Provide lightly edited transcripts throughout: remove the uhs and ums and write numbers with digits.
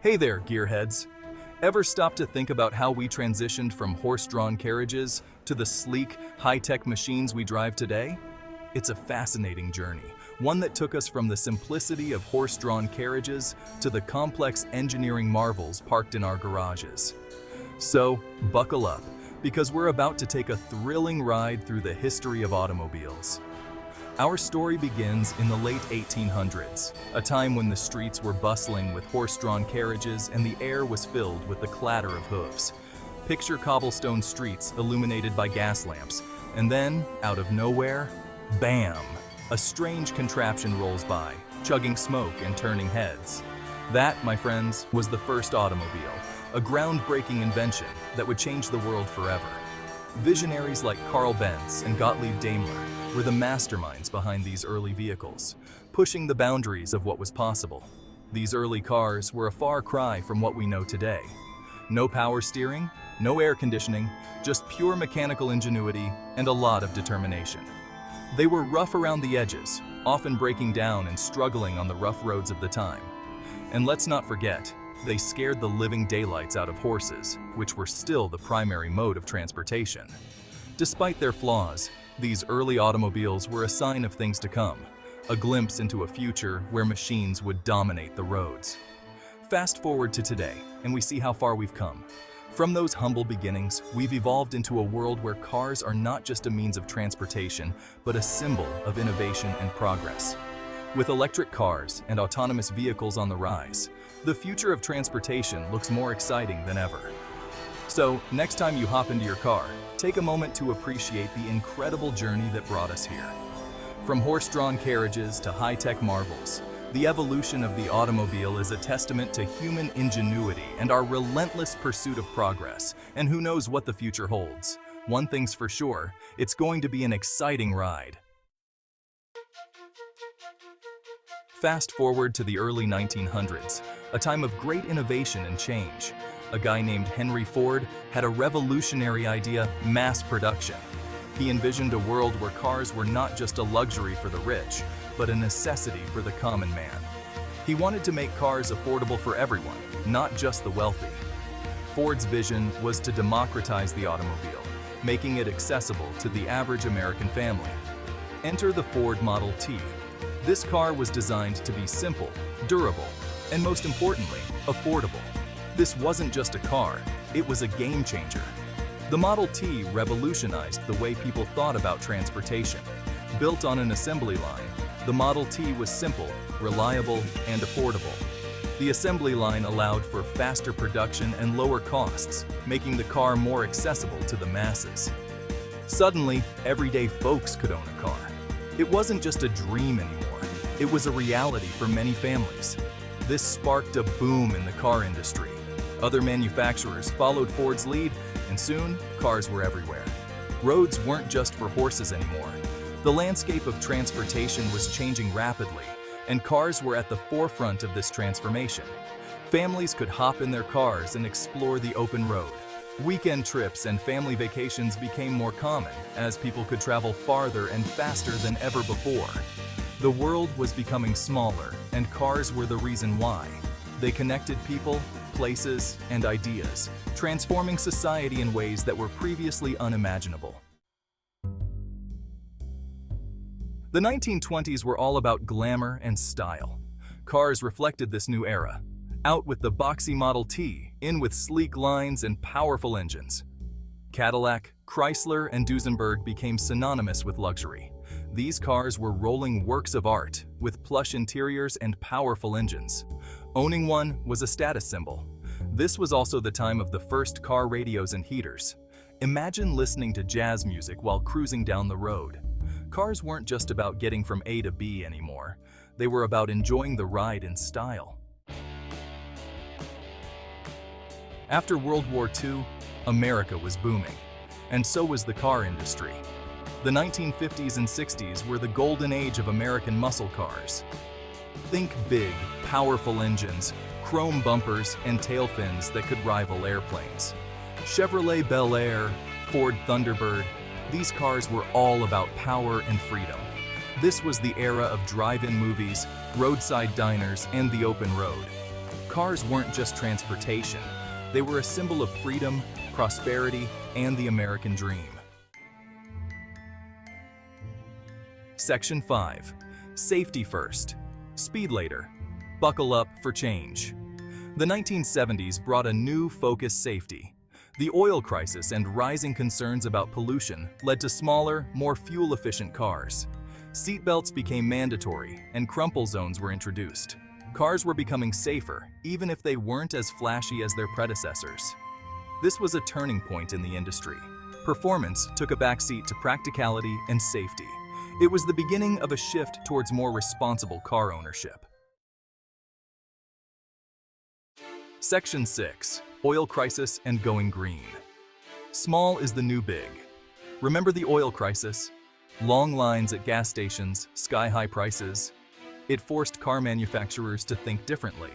Hey there, gearheads. Ever stop to think about how we transitioned from horse-drawn carriages to the sleek, high-tech machines we drive today? It's a fascinating journey, one that took us from the simplicity of horse-drawn carriages to the complex engineering marvels parked in our garages. So, buckle up, because we're about to take a thrilling ride through the history of automobiles. Our story begins in the late 1800s, a time when the streets were bustling with horse-drawn carriages and the air was filled with the clatter of hooves. Picture cobblestone streets illuminated by gas lamps, and then, out of nowhere, bam! A strange contraption rolls by, chugging smoke and turning heads. That, my friends, was the first automobile, a groundbreaking invention that would change the world forever. Visionaries like Karl Benz and Gottlieb Daimler were the masterminds behind these early vehicles, pushing the boundaries of what was possible. These early cars were a far cry from what we know today. No power steering, no air conditioning, just pure mechanical ingenuity and a lot of determination. They were rough around the edges, often breaking down and struggling on the rough roads of the time. And let's not forget, they scared the living daylights out of horses, which were still the primary mode of transportation. Despite their flaws, these early automobiles were a sign of things to come, a glimpse into a future where machines would dominate the roads. Fast forward to today, and we see how far we've come. From those humble beginnings, we've evolved into a world where cars are not just a means of transportation, but a symbol of innovation and progress. With electric cars and autonomous vehicles on the rise, the future of transportation looks more exciting than ever. So, next time you hop into your car, take a moment to appreciate the incredible journey that brought us here. From horse-drawn carriages to high-tech marvels, the evolution of the automobile is a testament to human ingenuity and our relentless pursuit of progress. And who knows what the future holds? One thing's for sure, it's going to be an exciting ride. Fast forward to the early 1900s, a time of great innovation and change. A guy named Henry Ford had a revolutionary idea: mass production. He envisioned a world where cars were not just a luxury for the rich, but a necessity for the common man. He wanted to make cars affordable for everyone, not just the wealthy. Ford's vision was to democratize the automobile, making it accessible to the average American family. Enter the Ford Model T. This car was designed to be simple, durable, and most importantly, affordable. This wasn't just a car, it was a game changer. The Model T revolutionized the way people thought about transportation. Built on an assembly line, the Model T was simple, reliable, and affordable. The assembly line allowed for faster production and lower costs, making the car more accessible to the masses. Suddenly, everyday folks could own a car. It wasn't just a dream anymore, it was a reality for many families. This sparked a boom in the car industry. Other manufacturers followed Ford's lead, and soon, cars were everywhere. Roads weren't just for horses anymore. The landscape of transportation was changing rapidly, and cars were at the forefront of this transformation. Families could hop in their cars and explore the open road. Weekend trips and family vacations became more common as people could travel farther and faster than ever before. The world was becoming smaller, and cars were the reason why. They connected people, places, and ideas, transforming society in ways that were previously unimaginable. The 1920s were all about glamour and style. Cars reflected this new era. Out with the boxy Model T, in with sleek lines and powerful engines. Cadillac, Chrysler, and Duesenberg became synonymous with luxury. These cars were rolling works of art, with plush interiors and powerful engines. Owning one was a status symbol. This was also the time of the first car radios and heaters. Imagine listening to jazz music while cruising down the road. Cars weren't just about getting from A to B anymore. They were about enjoying the ride in style. After World War II, America was booming, and so was the car industry. The 1950s and 60s were the golden age of American muscle cars. Think big, powerful engines, chrome bumpers, and tail fins that could rival airplanes. Chevrolet Bel Air, Ford Thunderbird, these cars were all about power and freedom. This was the era of drive-in movies, roadside diners, and the open road. Cars weren't just transportation. They were a symbol of freedom, prosperity, and the American dream. Section 5. Safety first. Speed later. Buckle up for change. The 1970s brought a new focused safety. The oil crisis and rising concerns about pollution led to smaller, more fuel-efficient cars. Seatbelts became mandatory, and crumple zones were introduced. Cars were becoming safer, even if they weren't as flashy as their predecessors. This was a turning point in the industry. Performance took a backseat to practicality and safety. It was the beginning of a shift towards more responsible car ownership. Section 6. Oil crisis and going green. Small is the new big. Remember the oil crisis? Long lines at gas stations, sky-high prices. It forced car manufacturers to think differently.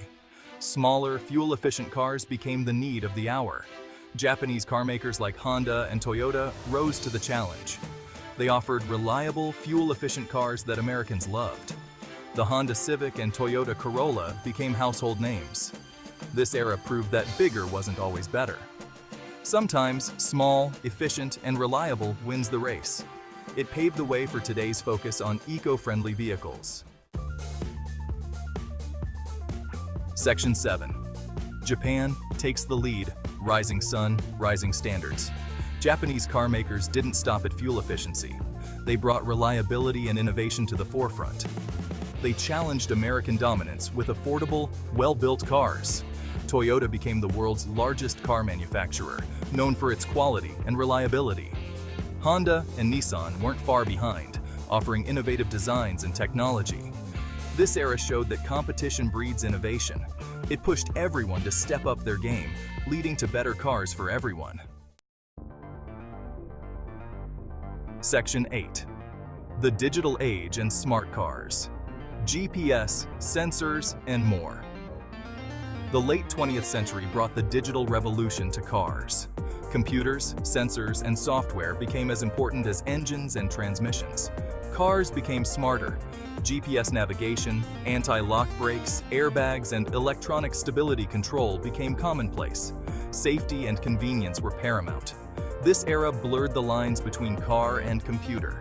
Smaller, fuel-efficient cars became the need of the hour. Japanese car makers like Honda and Toyota rose to the challenge. They offered reliable, fuel-efficient cars that Americans loved. The Honda Civic and Toyota Corolla became household names. This era proved that bigger wasn't always better. Sometimes, small, efficient, and reliable wins the race. It paved the way for today's focus on eco-friendly vehicles. Section 7. Japan takes the lead. Rising sun, rising standards. Japanese car makers didn't stop at fuel efficiency. They brought reliability and innovation to the forefront. They challenged American dominance with affordable, well-built cars. Toyota became the world's largest car manufacturer, known for its quality and reliability. Honda and Nissan weren't far behind, offering innovative designs and technology. This era showed that competition breeds innovation. It pushed everyone to step up their game, leading to better cars for everyone. Section 8. The digital age and smart cars. GPS, sensors, and more. The late 20th century brought the digital revolution to cars. Computers, sensors, and software became as important as engines and transmissions. Cars became smarter. GPS navigation, anti-lock brakes, airbags, and electronic stability control became commonplace. Safety and convenience were paramount. This era blurred the lines between car and computer.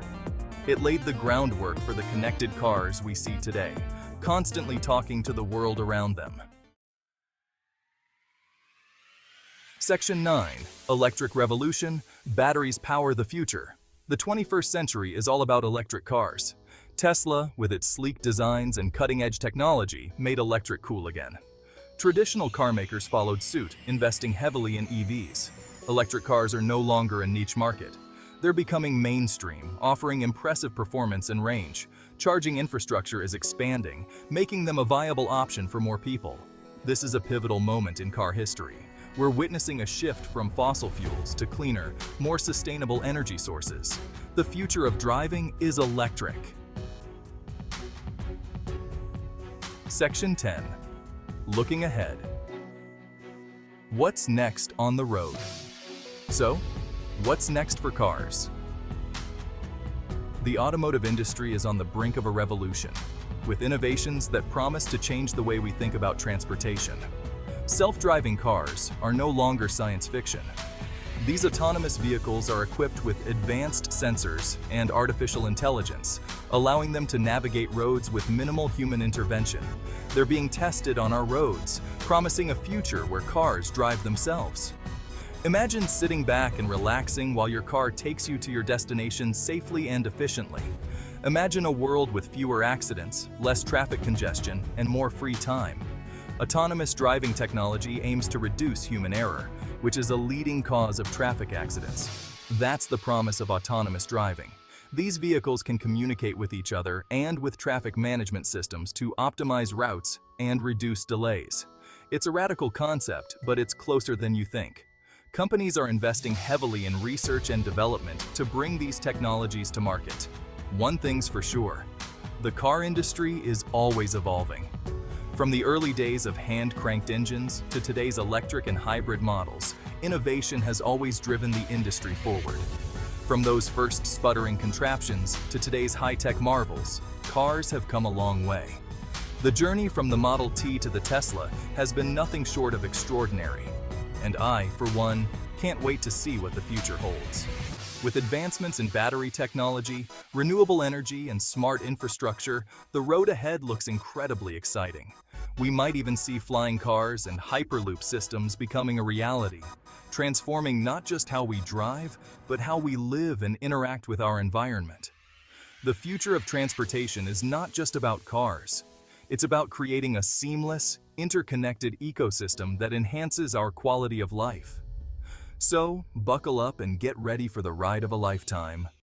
It laid the groundwork for the connected cars we see today, constantly talking to the world around them. Section 9. Electric revolution, batteries power the future. The 21st century is all about electric cars. Tesla, with its sleek designs and cutting-edge technology, made electric cool again. Traditional car makers followed suit, investing heavily in EVs. Electric cars are no longer a niche market. They're becoming mainstream, offering impressive performance and range. Charging infrastructure is expanding, making them a viable option for more people. This is a pivotal moment in car history. We're witnessing a shift from fossil fuels to cleaner, more sustainable energy sources. The future of driving is electric. Section 10. Looking ahead. What's next on the road? So, what's next for cars? The automotive industry is on the brink of a revolution, with innovations that promise to change the way we think about transportation. Self-driving cars are no longer science fiction. These autonomous vehicles are equipped with advanced sensors and artificial intelligence, allowing them to navigate roads with minimal human intervention. They're being tested on our roads, promising a future where cars drive themselves. Imagine sitting back and relaxing while your car takes you to your destination safely and efficiently. Imagine a world with fewer accidents, less traffic congestion, and more free time. Autonomous driving technology aims to reduce human error, which is a leading cause of traffic accidents. That's the promise of autonomous driving. These vehicles can communicate with each other and with traffic management systems to optimize routes and reduce delays. It's a radical concept, but it's closer than you think. Companies are investing heavily in research and development to bring these technologies to market. One thing's for sure, the car industry is always evolving. From the early days of hand-cranked engines to today's electric and hybrid models, innovation has always driven the industry forward. From those first sputtering contraptions to today's high-tech marvels, cars have come a long way. The journey from the Model T to the Tesla has been nothing short of extraordinary. And I, for one, can't wait to see what the future holds. With advancements in battery technology, renewable energy, and smart infrastructure, the road ahead looks incredibly exciting. We might even see flying cars and hyperloop systems becoming a reality, transforming not just how we drive, but how we live and interact with our environment. The future of transportation is not just about cars. It's about creating a seamless, interconnected ecosystem that enhances our quality of life. So, buckle up and get ready for the ride of a lifetime.